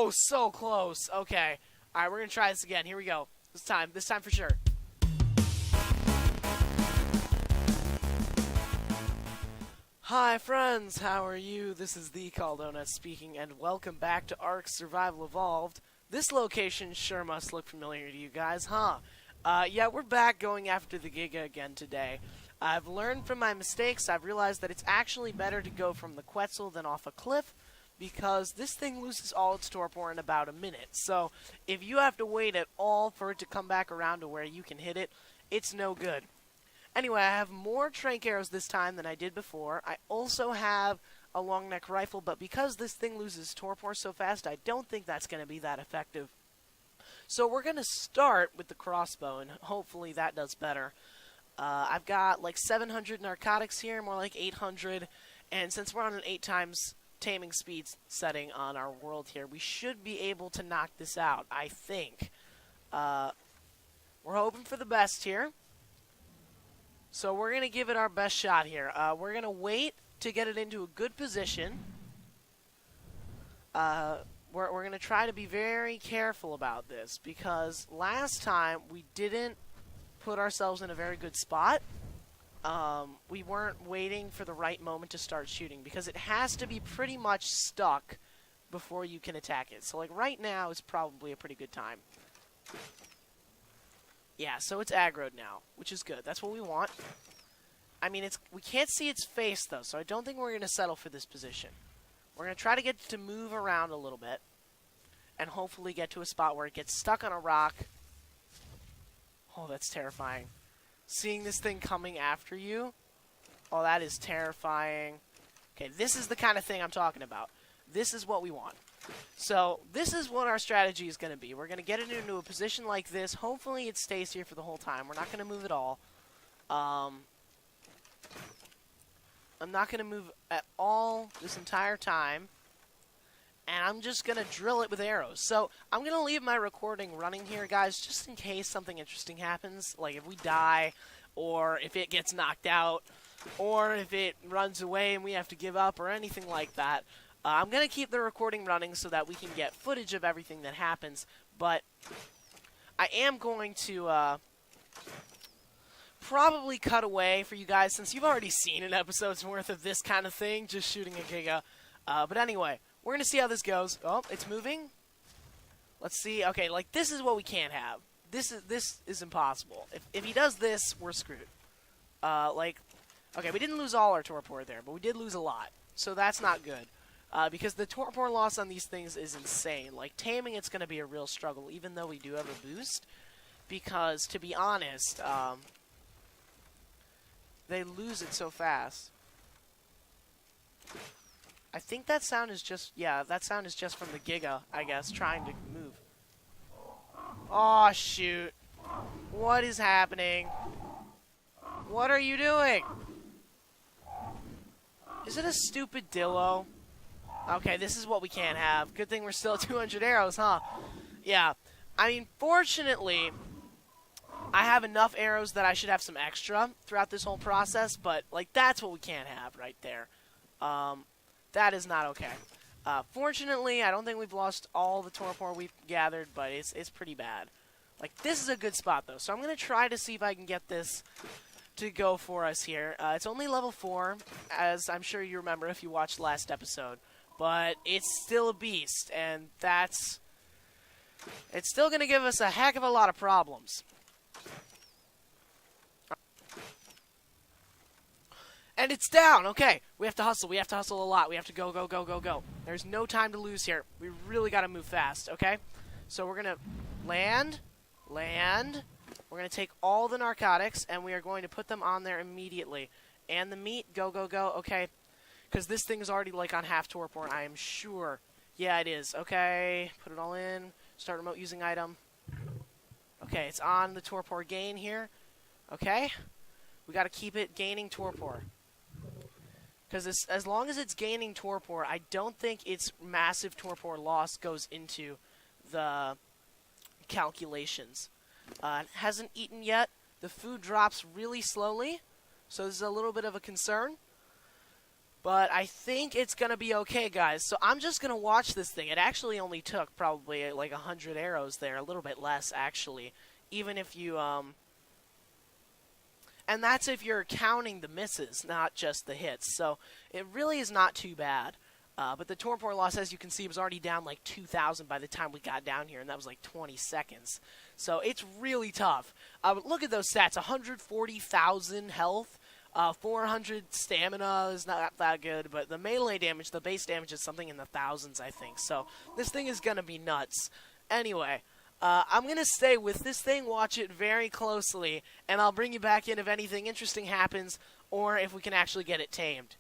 Oh, so close. Okay. Alright, we're gonna try this again. Here we go. This time for sure. Hi friends, how are you? This is the Chaldonut speaking, and welcome back to ARK Survival Evolved. This location sure must look familiar to you guys, huh? Yeah, we're back going after the Giga again today. I've learned from my mistakes. I've realized that it's actually better to go from the Quetzal than off a cliff, because this thing loses all its torpor in about a minute. So, if you have to wait at all for it to come back around to where you can hit it, it's no good. Anyway, I have more trank arrows this time than I did before. I also have a long neck rifle, but because this thing loses torpor so fast, I don't think that's going to be that effective. So we're going to start with the crossbow, and hopefully that does better. I've got like 700 narcotics here, more like 800, and since we're on an 8 times taming speed setting on our world here, we should be able to knock this out, I think. We're hoping for the best here. So we're going to give it our best shot here. We're going to wait to get it into a good position. We're going to try to be very careful about this, because last time we didn't put ourselves in a very good spot. We weren't waiting for the right moment to start shooting, because it has to be pretty much stuck before you can attack it. So like right now is probably a pretty good time. Yeah, so it's aggroed now, which is good. That's what we want. I mean, we can't see its face, though, so I don't think we're going to settle for this position. We're going to try to get it to move around a little bit, and hopefully get to a spot where it gets stuck on a rock. Oh, that's terrifying. Seeing this thing coming after you, oh, that is terrifying. Okay, this is the kind of thing I'm talking about. This is what we want. So, this is what our strategy is going to be. We're going to get it into a position like this. Hopefully it stays here for the whole time. We're not going to move at all. I'm not going to move at all this entire time. And I'm just going to drill it with arrows. So, I'm going to leave my recording running here, guys, just in case something interesting happens. Like if we die, or if it gets knocked out, or if it runs away and we have to give up, or anything like that. I'm going to keep the recording running so that we can get footage of everything that happens, but I am going to probably cut away for you guys, since you've already seen an episode's worth of this kind of thing, just shooting a Giga. But anyway, we're going to see how this goes. Oh, it's moving. Let's see. Okay, like this is what we can't have. This is impossible. If he does this, we're screwed. Okay, we didn't lose all our torpor there, but we did lose a lot, so that's not good. Because the torpor loss on these things is insane. Like, taming it's going to be a real struggle, even though we do have a boost. Because, to be honest, they lose it so fast. I think that sound is just, yeah, that sound is just from the Giga, I guess, trying to move. Oh, shoot. What is happening? What are you doing? Is it a stupid dillo? Okay, this is what we can't have. Good thing we're still at 200 arrows, huh? Yeah. I mean, fortunately, I have enough arrows that I should have some extra throughout this whole process, but, like, that's what we can't have right there. That is not okay. Fortunately, I don't think we've lost all the torpor we've gathered, but it's pretty bad. Like, this is a good spot, though, so I'm going to try to see if I can get this to go for us here. It's only level 4, as I'm sure you remember if you watched last episode. But it's still a beast, and it's still going to give us a heck of a lot of problems. And it's down! Okay, we have to hustle. We have to hustle a lot. We have to go, go, go, go, go. There's no time to lose here. We really got to move fast, okay? So we're going to land. We're going to take all the narcotics, and we are going to put them on there immediately. And the meat, go, go, go. Okay. Because this thing is already, like, on half torpor, I am sure. Yeah, it is. Okay, put it all in. Start remote using item. Okay, it's on the torpor gain here. Okay. We got to keep it gaining torpor. Because as long as it's gaining torpor, I don't think its massive torpor loss goes into the calculations. It hasn't eaten yet. The food drops really slowly, so this is a little bit of a concern. But I think it's going to be okay, guys. So I'm just going to watch this thing. It actually only took probably like 100 arrows there. A little bit less, actually. Even if you, And that's if you're counting the misses, not just the hits. So it really is not too bad. But the torpor loss, as you can see, was already down like 2,000 by the time we got down here. And that was like 20 seconds. So it's really tough. Look at those stats. 140,000 health. 400 stamina is not that good, but the melee damage, the base damage is something in the thousands, I think. So this thing is going to be nuts. Anyway, I'm going to stay with this thing, watch it very closely, and I'll bring you back in if anything interesting happens or if we can actually get it tamed.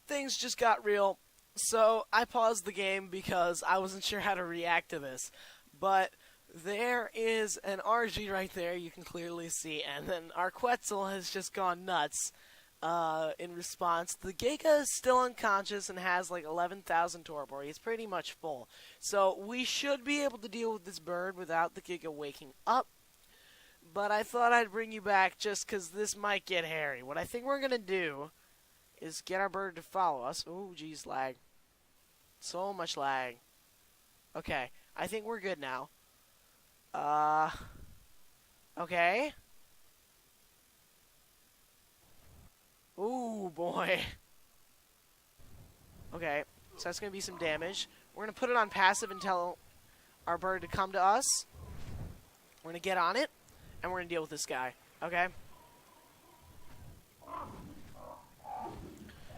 Things just got real, so I paused the game because I wasn't sure how to react to this. But there is an RG right there, you can clearly see, and then our Quetzal has just gone nuts in response. The Giga is still unconscious and has like 11,000 torpor. He's pretty much full. So we should be able to deal with this bird without the Giga waking up. But I thought I'd bring you back just because this might get hairy. What I think we're going to do is get our bird to follow us. Oh, geez, lag. So much lag. Okay, I think we're good now. Okay. Ooh, boy. Okay, so that's going to be some damage. We're going to put it on passive and tell our bird to come to us. We're going to get on it, and we're going to deal with this guy. Okay?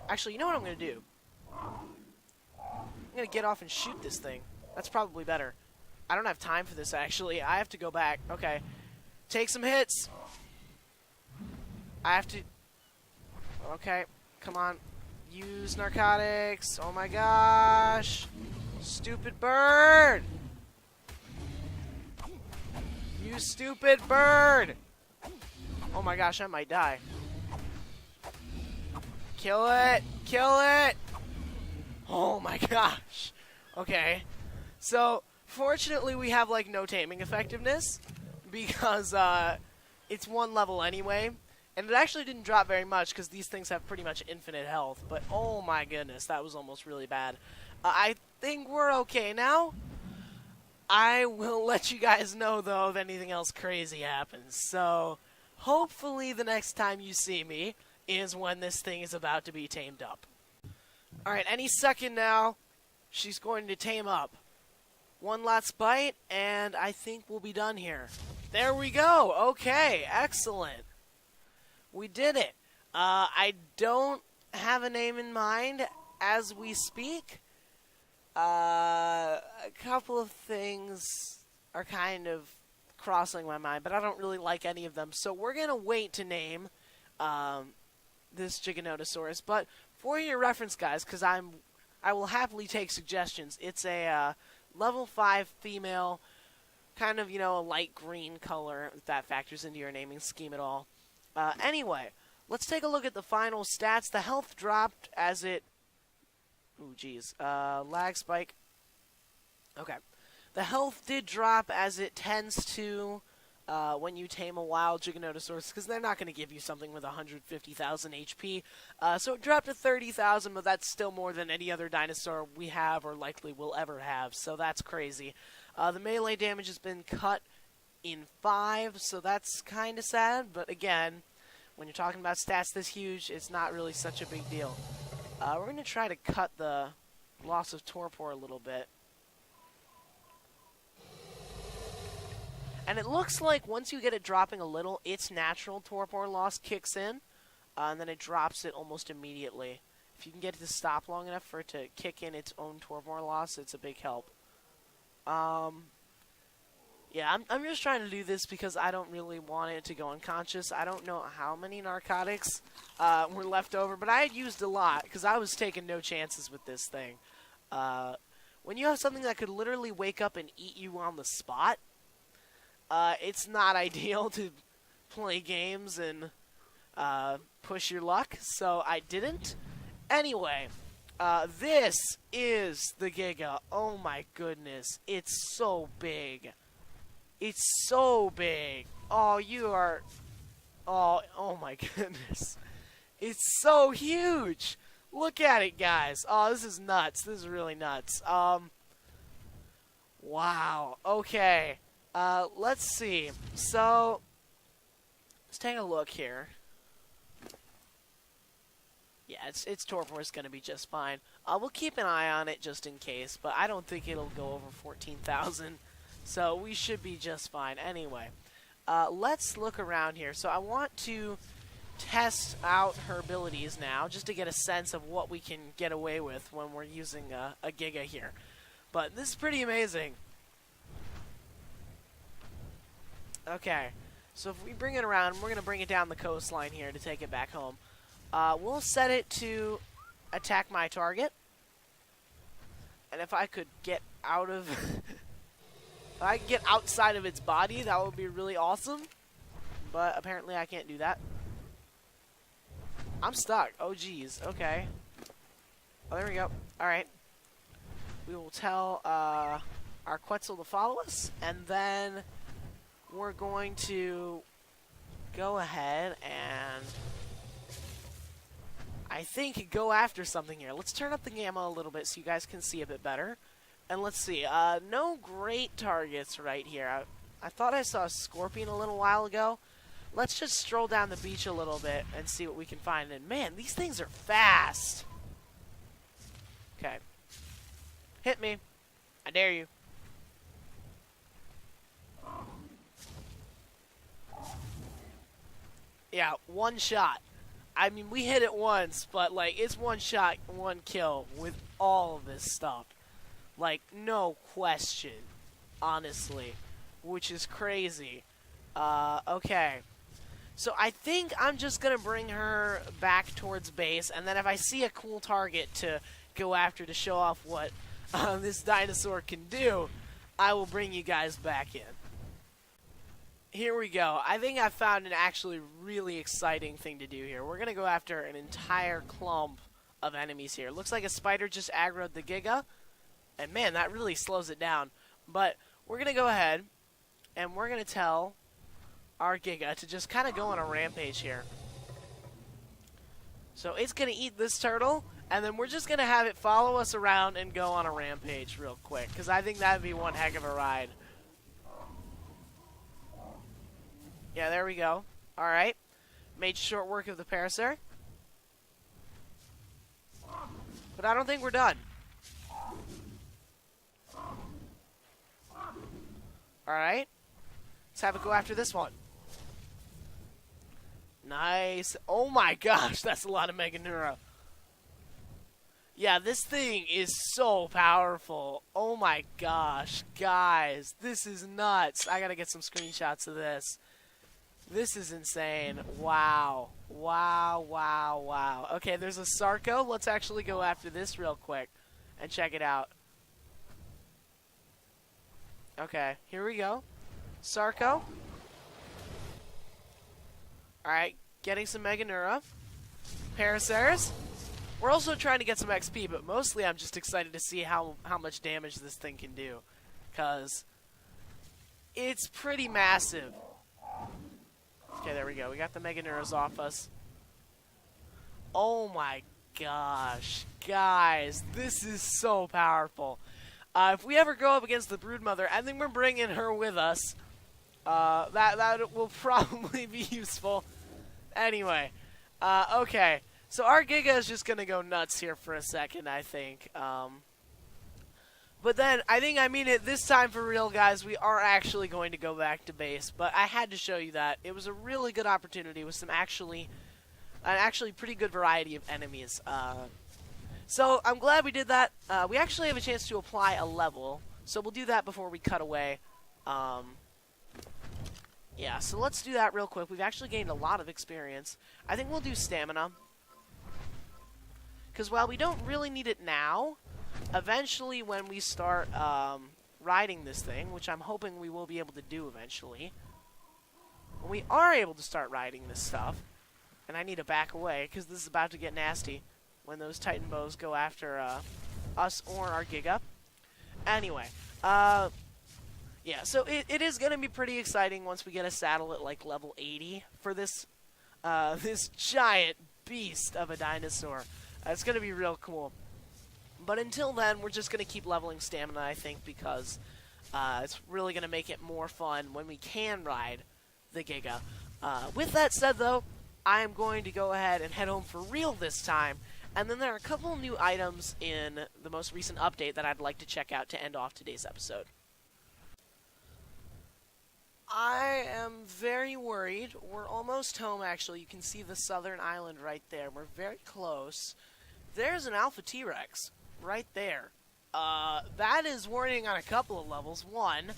Actually, you know what I'm going to do? I'm going to get off and shoot this thing. That's probably better. I don't have time for this, actually. I have to go back. Okay. Take some hits. I have to... Okay. Come on. Use narcotics. Oh, my gosh. Stupid bird. You stupid bird. Oh, my gosh. I might die. Kill it. Kill it. Oh, my gosh. Okay. So... Fortunately, we have, like, no taming effectiveness, because, it's one level anyway, and it actually didn't drop very much, because these things have pretty much infinite health, but oh my goodness, that was almost really bad. I think we're okay now. I will let you guys know, though, if anything else crazy happens, so hopefully the next time you see me is when this thing is about to be tamed up. Alright, any second now, she's going to tame up. One last bite, and I think we'll be done here. There we go. Okay, excellent. We did it. I don't have a name in mind as we speak. A couple of things are kind of crossing my mind, but I don't really like any of them. So we're going to wait to name this Giganotosaurus. But for your reference, guys, because I will happily take suggestions. It's a... level 5 female, kind of, you know, a light green color, if that factors into your naming scheme at all. Anyway, let's take a look at the final stats. The health dropped as it... Ooh, geez. Lag spike. Okay. The health did drop as it tends to when you tame a wild Giganotosaurus, because they're not going to give you something with 150,000 HP. So it dropped to 30,000, but that's still more than any other dinosaur we have or likely will ever have, so that's crazy. The melee damage has been cut in 5, so that's kind of sad, but again, when you're talking about stats this huge, it's not really such a big deal. We're going to try to cut the loss of torpor a little bit. And it looks like once you get it dropping a little, its natural torpor loss kicks in, and then it drops it almost immediately. If you can get it to stop long enough for it to kick in its own torpor loss, it's a big help. Yeah, I'm just trying to do this because I don't really want it to go unconscious. I don't know how many narcotics were left over, but I had used a lot because I was taking no chances with this thing. When you have something that could literally wake up and eat you on the spot, it's not ideal to play games and push your luck, so I didn't. Anyway, this is the Giga. Oh my goodness, it's so big. It's so big. Oh, you are... Oh my goodness. It's so huge. Look at it, guys. Oh, this is nuts. This is really nuts. Wow. Okay. Let's see. So, let's take a look here. Yeah, its torpor is going to be just fine. We'll keep an eye on it just in case, but I don't think it'll go over 14,000. So we should be just fine. Anyway, let's look around here. So I want to test out her abilities now, just to get a sense of what we can get away with when we're using a Giga here. But this is pretty amazing. Okay, so if we bring it around, we're going to bring it down the coastline here to take it back home. We'll set it to attack my target. And if I could get out of... if I could get outside of its body, that would be really awesome. But apparently I can't do that. I'm stuck. Oh, geez. Okay. Oh, there we go. Alright. We will tell our Quetzal to follow us. And then we're going to go ahead and... I think go after something here. Let's turn up the gamma a little bit so you guys can see a bit better. And let's see. No great targets right here. I thought I saw a scorpion a little while ago. Let's just stroll down the beach a little bit and see what we can find. And man, these things are fast. Okay. Hit me. I dare you. Yeah, one shot. I mean, we hit it once, but, like, it's one shot, one kill with all of this stuff. Like, no question, honestly, which is crazy. Okay. So I think I'm just going to bring her back towards base, and then if I see a cool target to go after to show off what this dinosaur can do, I will bring you guys back in. Here we go. I think I found an actually really exciting thing to do here. We're going to go after an entire clump of enemies here. Looks like a spider just aggroed the Giga. And man, that really slows it down. But we're going to go ahead and we're going to tell our Giga to just kind of go on a rampage here. So it's going to eat this turtle, and then we're just going to have it follow us around and go on a rampage real quick. Because I think that would be one heck of a ride. Yeah, there we go. Alright. Made short work of the Parasaur. But I don't think we're done. Alright. Let's have it go after this one. Nice. Oh my gosh, that's a lot of Mega Neuro. Yeah, this thing is so powerful. Oh my gosh. Guys, this is nuts. I gotta get some screenshots of this. This is insane. Wow. Wow, wow, wow. Okay, there's a Sarco. Let's actually go after this real quick and check it out. Okay, here we go. Sarco. Alright, getting some Mega Neuro. Parasaurs. We're also trying to get some XP, but mostly I'm just excited to see how much damage this thing can do. Because it's pretty massive. Okay, there we go. We got the Mega Neuros off us. Oh my gosh. Guys, this is so powerful. If we ever go up against the Broodmother, I think we're bringing her with us. That will probably be useful. Anyway. Okay. So our Giga is just going to go nuts here for a second, I think. But then, I think I mean it this time for real, guys. We are actually going to go back to base. But I had to show you that. It was a really good opportunity with some an actually pretty good variety of enemies. So I'm glad we did that. We actually have a chance to apply a level. So we'll do that before we cut away. Yeah, so let's do that real quick. We've actually gained a lot of experience. I think we'll do stamina. Because while we don't really need it now, eventually when we start riding this thing, which I'm hoping we will be able to do eventually, when we are able to start riding this stuff, and I need to back away because this is about to get nasty when those Titan bows go after us or our Giga. Anyway, yeah, so it is going to be pretty exciting once we get a saddle at like level 80 for this this giant beast of a dinosaur. It's going to be real cool. But until then, we're just going to keep leveling stamina, I think, because it's really going to make it more fun when we can ride the Giga. With that said, though, I am going to go ahead and head home for real this time. And then there are a couple new items in the most recent update that I'd like to check out to end off today's episode. I am very worried. We're almost home, actually. You can see the southern island right there. We're very close. There's an Alpha T-Rex right there. That is warning on a couple of levels. One,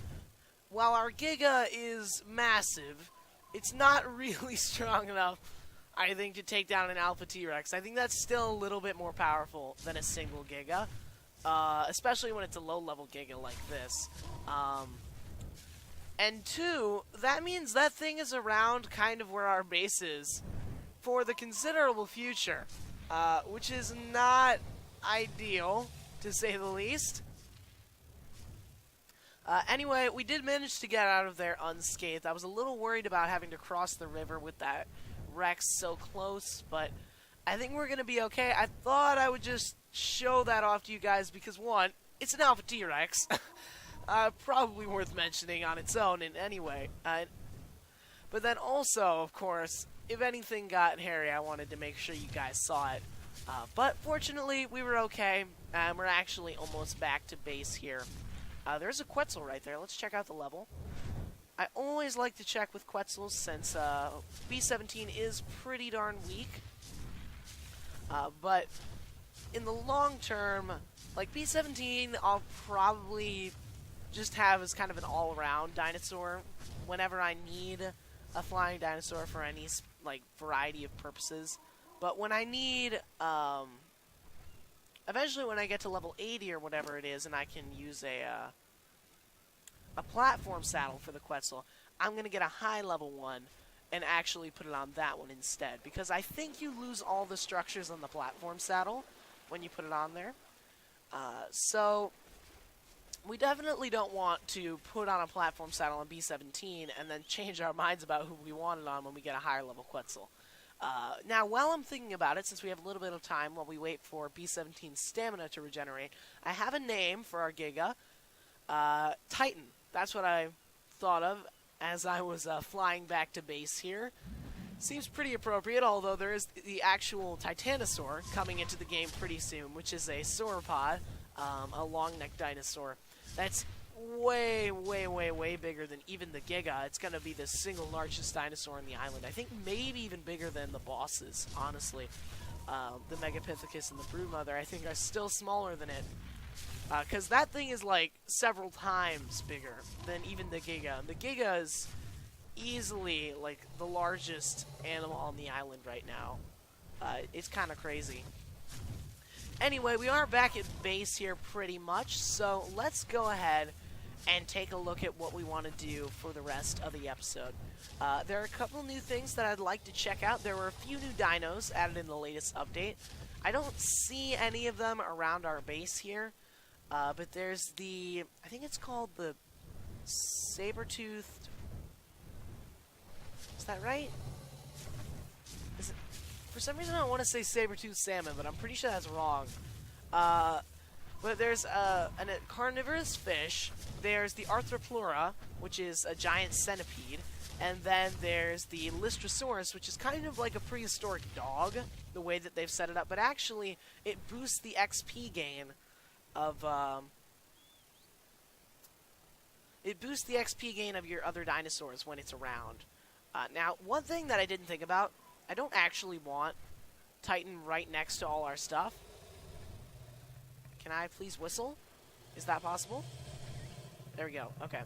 while our Giga is massive, it's not really strong enough, I think, to take down an Alpha T-Rex. I think that's still a little bit more powerful than a single Giga, especially when it's a low-level Giga like this. And two, that means that thing is around kind of where our base is for the considerable future, which is not ideal, to say the least. Anyway, we did manage to get out of there unscathed. I was a little worried about having to cross the river with that Rex so close, but I think we're going to be okay. I thought I would just show that off to you guys because, one, it's an Alpha T-Rex. Probably worth mentioning on its own in any way. But then also, of course, if anything got hairy, I wanted to make sure you guys saw it. But fortunately, we were okay, and we're actually almost back to base here. There's a Quetzal right there. Let's check out the level. I always like to check with Quetzals since B17 is pretty darn weak. But in the long term, like B17, I'll probably just have as kind of an all-around dinosaur whenever I need a flying dinosaur for any like variety of purposes. But when I need, eventually when I get to level 80 or whatever it is, and I can use a platform saddle for the Quetzal, I'm going to get a high-level one and actually put it on that one instead. Because I think you lose all the structures on the platform saddle when you put it on there. So we definitely don't want to put on a platform saddle on B17 and then change our minds about who we want it on when we get a higher-level Quetzal. Now, while I'm thinking about it, since we have a little bit of time while we wait for B17's stamina to regenerate, I have a name for our Giga. Titan. That's what I thought of as I was flying back to base here. Seems pretty appropriate, although there is the actual Titanosaur coming into the game pretty soon, which is a sauropod, a long-necked dinosaur. That's way, way, way, way bigger than even the Giga. It's going to be the single largest dinosaur on the island. I think maybe even bigger than the bosses, honestly. The Megapithecus and the Broodmother, I think, are still smaller than it. Because that thing is, like, several times bigger than even the Giga. And the Giga is easily, like, the largest animal on the island right now. It's kind of crazy. Anyway, we are back at base here pretty much, so let's go ahead and take a look at what we want to do for the rest of the episode. There are a couple new things that I'd like to check out. There were a few new dinos added in the latest update. I don't see any of them around our base here, but there's the, I think it's called the saber-toothed, is that right? Is it, for some reason I want to say saber-toothed salmon, but I'm pretty sure that's wrong. But there's a carnivorous fish, there's the Arthroplura, which is a giant centipede, and then there's the Lystrosaurus, which is kind of like a prehistoric dog, the way that they've set it up, but actually it boosts the XP gain of, your other dinosaurs when it's around. Now, one thing that I didn't think about, I don't actually want Titan right next to all our stuff. Can I please whistle? Is that possible? There we go. Okay.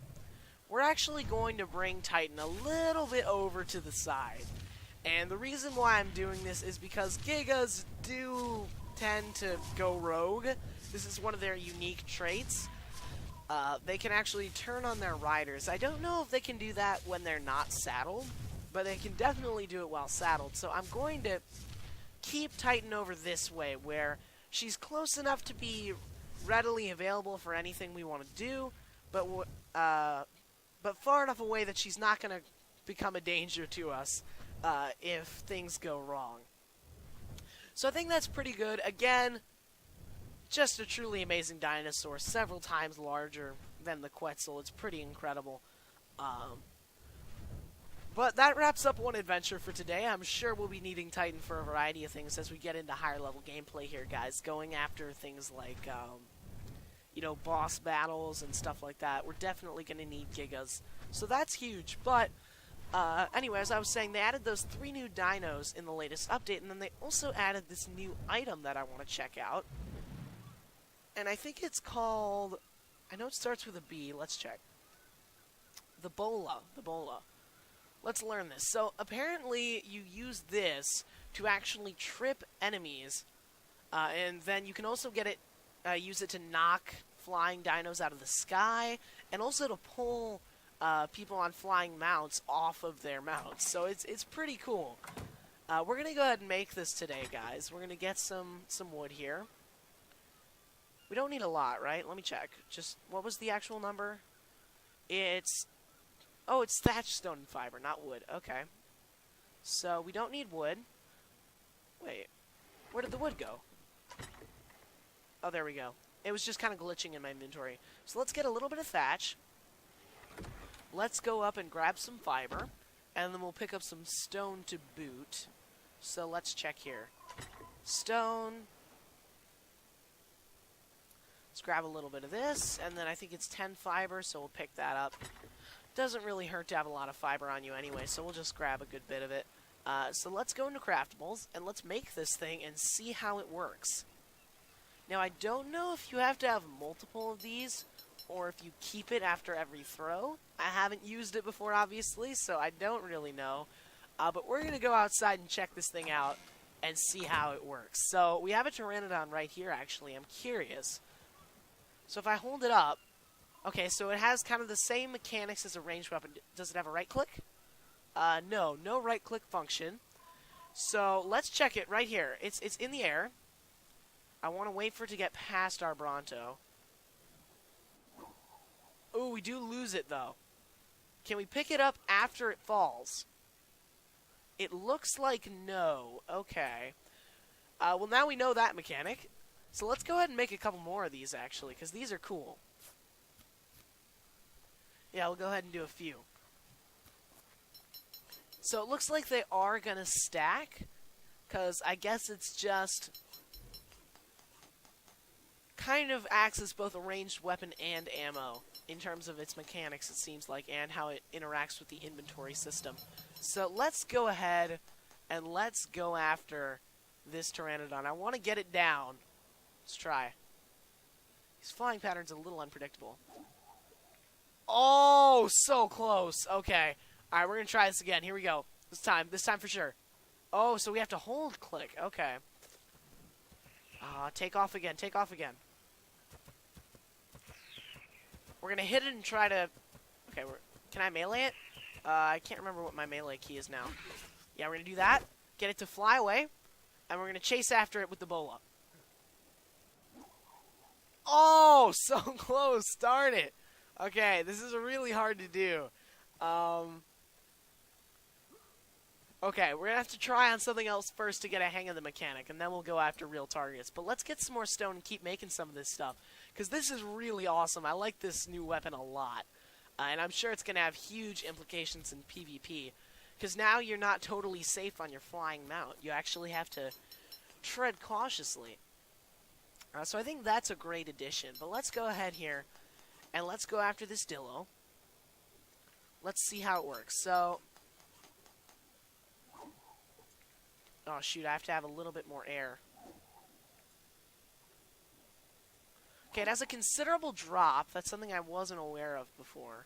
We're actually going to bring Titan a little bit over to the side. And the reason why I'm doing this is because Gigas do tend to go rogue. This is one of their unique traits. They can actually turn on their riders. I don't know if they can do that when they're not saddled, but they can definitely do it while saddled. So I'm going to keep Titan over this way, where she's close enough to be readily available for anything we want to do, but far enough away that she's not going to become a danger to us if things go wrong. So I think that's pretty good. Again, just a truly amazing dinosaur, several times larger than the Quetzal. It's pretty incredible. But that wraps up one adventure for today. I'm sure we'll be needing Titan for a variety of things as we get into higher level gameplay here, guys. Going after things like, you know, boss battles and stuff like that. We're definitely going to need Gigas. So that's huge. But, anyway, as I was saying, they added those 3 new dinos in the latest update. And then they also added this new item that I want to check out. And I think it's called... I know it starts with a B. Let's check. The Bola. The Bola. Let's learn this. So, apparently, you use this to actually trip enemies, and then you can also get it, use it to knock flying dinos out of the sky, and also to pull people on flying mounts off of their mounts. So, it's pretty cool. We're going to go ahead and make this today, guys. We're going to get some wood here. We don't need a lot, right? Let me check. Just, what was the actual number? It's... Oh, it's thatched stone and fiber, not wood. Okay. So, we don't need wood. Wait. Where did the wood go? Oh, there we go. It was just kind of glitching in my inventory. So, let's get a little bit of thatch. Let's go up and grab some fiber. And then we'll pick up some stone to boot. So, let's check here. Stone. Let's grab a little bit of this. And then I think it's 10 fiber, so we'll pick that up. Doesn't really hurt to have a lot of fiber on you anyway, so we'll just grab a good bit of it. So let's go into craftables, and let's make this thing and see how it works. Now, I don't know if you have to have multiple of these, or if you keep it after every throw. I haven't used it before, obviously, so I don't really know. But we're going to go outside and check this thing out and see how it works. So, we have a Pteranodon right here, actually. I'm curious. So, if I hold it up, okay, so it has kind of the same mechanics as a ranged weapon. Does it have a right-click? No right-click function. So, let's check it right here. It's in the air. I want to wait for it to get past our Bronto. Ooh, we do lose it, though. Can we pick it up after it falls? It looks like no. Okay. Well, now we know that mechanic. So, let's go ahead and make a couple more of these, actually, because these are cool. Yeah, we'll go ahead and do a few. So it looks like they are going to stack, because I guess it's just kind of acts as both a ranged weapon and ammo in terms of its mechanics, it seems like, and how it interacts with the inventory system. So let's go ahead and let's go after this Pteranodon. I want to get it down. Let's try. These flying patterns are a little unpredictable. Oh, so close. Okay. All right, we're going to try this again. Here we go. This time for sure. Oh, so we have to hold click. Okay. Take off again. Take off again. We're going to hit it and try to... Okay, can I melee it? I can't remember what my melee key is now. Yeah, we're going to do that. Get it to fly away. And we're going to chase after it with the Bola. Oh, so close. Darn it. Okay, this is really hard to do. Okay, we're going to have to try on something else first to get a hang of the mechanic, and then we'll go after real targets. But let's get some more stone and keep making some of this stuff, because this is really awesome. I like this new weapon a lot, and I'm sure it's going to have huge implications in PvP, because now you're not totally safe on your flying mount. You actually have to tread cautiously. So I think that's a great addition. But let's go ahead here. And let's go after this Dillo. Let's see how it works. So, oh shoot, I have to have a little bit more air. Okay, it has a considerable drop. That's something I wasn't aware of before.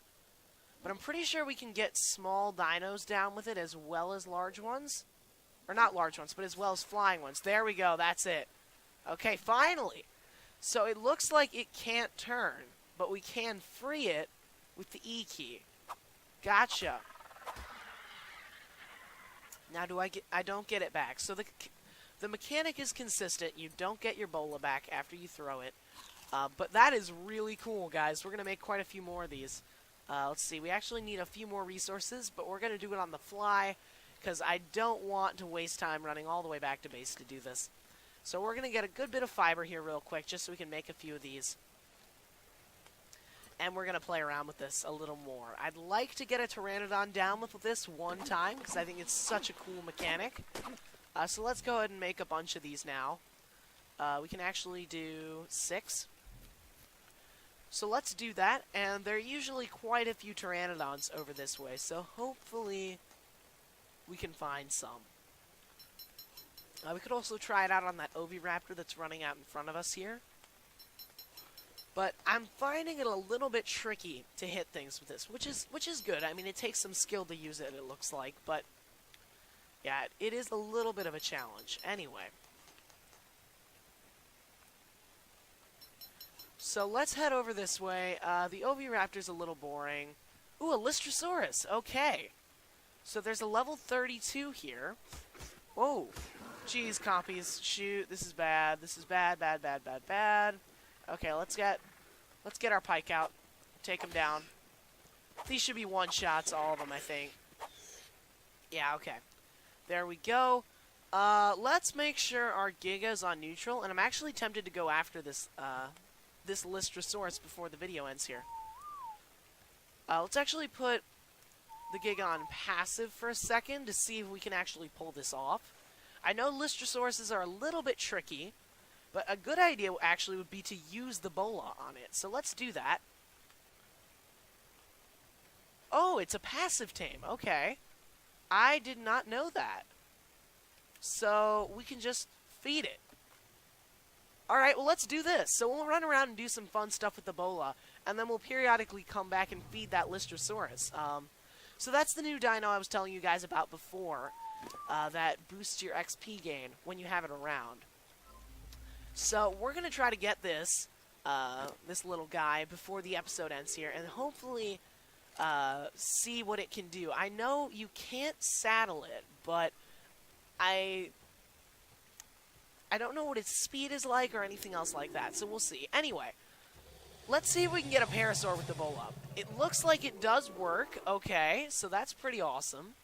But I'm pretty sure we can get small dinos down with it as well as large ones. Or not large ones, but as well as flying ones. There we go, that's it. Okay, finally. So it looks like it can't turn. But we can free it with the E key. Gotcha. Now I don't get it back. So the mechanic is consistent. You don't get your Bola back after you throw it. But that is really cool, guys. We're going to make quite a few more of these. Let's see. We actually need a few more resources, but we're going to do it on the fly because I don't want to waste time running all the way back to base to do this. So we're going to get a good bit of fiber here real quick just so we can make a few of these. And we're going to play around with this a little more. I'd like to get a Pteranodon down with this one time because I think it's such a cool mechanic. So let's go ahead and make a bunch of these now. We can actually do 6. So let's do that, and there are usually quite a few Pteranodons over this way, so hopefully we can find some. We could also try it out on that Oviraptor that's running out in front of us here. But I'm finding it a little bit tricky to hit things with this, which is good. I mean, it takes some skill to use it looks like, but yeah, it is a little bit of a challenge. Anyway. So let's head over this way. The Oviraptor's a little boring. Ooh, a Lystrosaurus. Okay. So there's a level 32 here. Whoa. Jeez, compies. Shoot. This is bad. This is bad, bad, bad, bad, bad. Okay, let's get our pike out. Take them down. These should be one-shots, all of them, I think. Yeah, okay. There we go. Let's make sure our Giga's on neutral, and I'm actually tempted to go after this Lystrosaurus before the video ends here. Let's actually put the Giga on passive for a second to see if we can actually pull this off. I know Lystrosauruses are a little bit tricky, but a good idea actually would be to use the Bola on it. So let's do that. Oh, it's a passive tame. Okay. I did not know that. So we can just feed it. Alright, well, let's do this. So we'll run around and do some fun stuff with the Bola, and then we'll periodically come back and feed that Lystrosaurus. So that's the new dino I was telling you guys about before, that boosts your XP gain when you have it around. So we're going to try to get this, this little guy before the episode ends here, and hopefully see what it can do. I know you can't saddle it, but I don't know what its speed is like or anything else like that, so we'll see. Anyway, let's see if we can get a Parasaur with the Bola. It looks like it does work. Okay, so that's pretty awesome.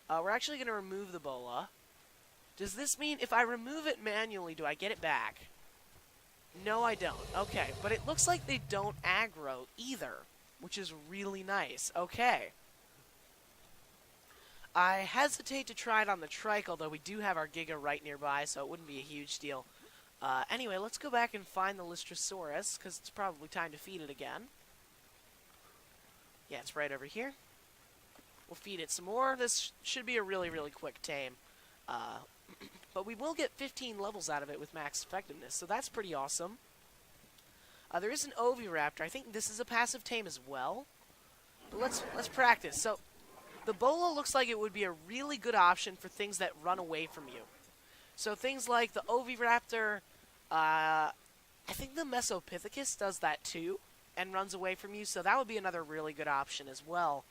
We're actually going to remove the Bola. Does this mean if I remove it manually, do I get it back? No, I don't. Okay, but it looks like they don't aggro either, which is really nice. Okay. I hesitate to try it on the trike, although we do have our Giga right nearby, so it wouldn't be a huge deal. Anyway, let's go back and find the Lystrosaurus, because it's probably time to feed it again. Yeah, it's right over here. We'll feed it some more. This should be a really, really quick tame. But we will get 15 levels out of it with max effectiveness, so that's pretty awesome. There is an Oviraptor. I think this is a passive tame as well. But let's practice. So the Bola looks like it would be a really good option for things that run away from you. So things like the Oviraptor, I think the Mesopithecus does that too, and runs away from you, so that would be another really good option as well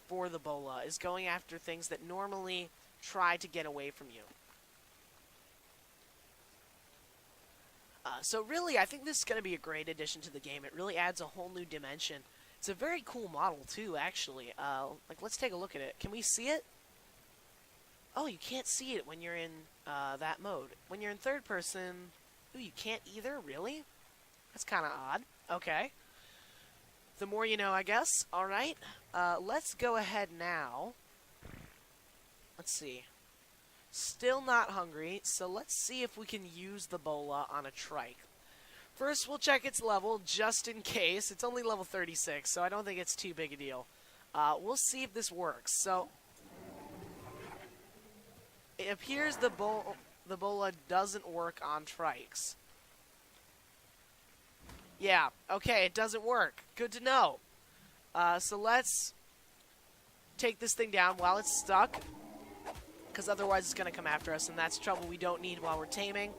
for the Bola, is going after things that normally try to get away from you. So really, I think this is going to be a great addition to the game. It really adds a whole new dimension. It's a very cool model too, actually. Like, let's take a look at it. Can we see it? Oh, you can't see it when you're in that mode. When you're in third person, ooh, you can't either? Really? That's kind of odd. Okay. The more you know, I guess. Alright. Let's go ahead now. Let's see. Still not hungry, so let's see if we can use the Bola on a trike. First, we'll check its level, just in case. It's only level 36, so I don't think it's too big a deal. We'll see if this works. So it appears the Bola doesn't work on trikes. Yeah, okay, it doesn't work. Good to know. So let's take this thing down while it's stuck, because otherwise it's going to come after us, and that's trouble we don't need while we're taming.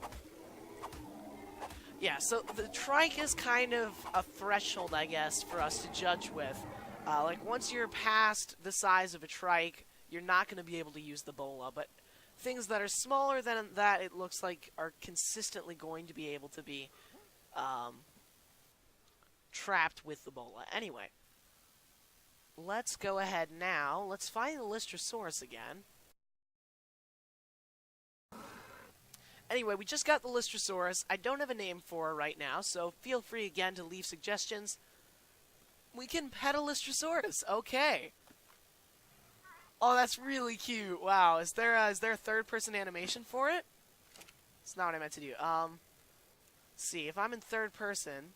Yeah, so the trike is kind of a threshold, I guess, for us to judge with. Like, once you're past the size of a trike, you're not going to be able to use the Bola, but things that are smaller than that, it looks like, are consistently going to be able to be trapped with the Bola. Anyway, let's go ahead now. Let's find the Lystrosaurus again. Anyway, we just got the Lystrosaurus. I don't have a name for her right now, so feel free again to leave suggestions. We can pet a Lystrosaurus. Okay. Oh, that's really cute. Wow. Is there a third-person animation for it? That's not what I meant to do. Let's see. If I'm in third person,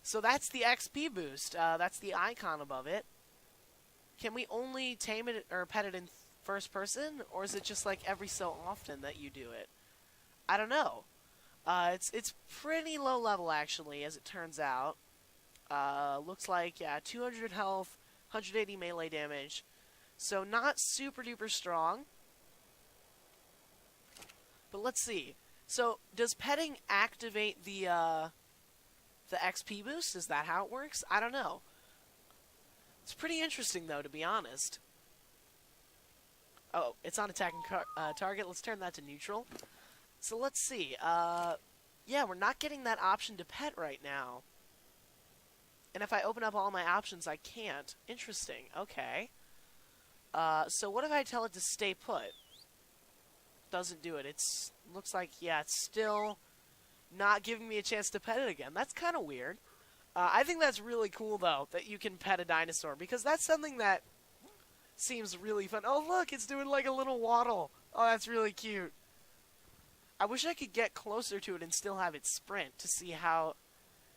so that's the XP boost. That's the icon above it. Can we only tame it or pet it in first person, or is it just like every so often that you do it? I don't know. It's pretty low level actually, as it turns out. Looks like, yeah, 200 health, 180 melee damage. So not super duper strong. But let's see. So does petting activate the XP boost? Is that how it works? I don't know. It's pretty interesting though, to be honest. Oh, it's on attacking target. Let's turn that to neutral. So let's see. Yeah, we're not getting that option to pet right now. And if I open up all my options, I can't. Interesting. Okay. So what if I tell it to stay put? Doesn't do it. It's looks like, yeah, it's still not giving me a chance to pet it again. That's kind of weird. I think that's really cool, though, that you can pet a dinosaur, because that's something that seems really fun. Oh, look, it's doing like a little waddle. Oh, that's really cute. I wish I could get closer to it and still have it sprint to see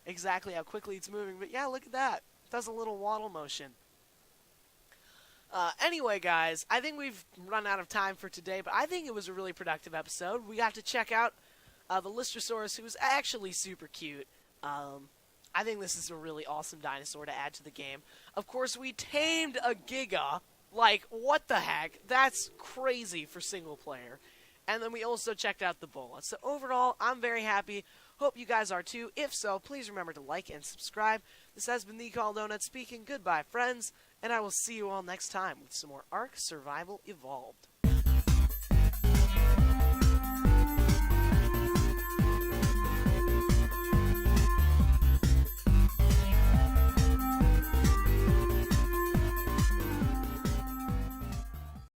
exactly how quickly it's moving. But yeah, look at that. It does a little waddle motion. Anyway, guys, I think we've run out of time for today, but I think it was a really productive episode. We got to check out the Lystrosaurus, who was actually super cute. I think this is a really awesome dinosaur to add to the game. Of course, we tamed a Giga. Like, what the heck? That's crazy for single player. And then we also checked out the Bola. So overall, I'm very happy. Hope you guys are too. If so, please remember to like and subscribe. This has been the Chaldonut speaking. Goodbye, friends. And I will see you all next time with some more ARK Survival Evolved.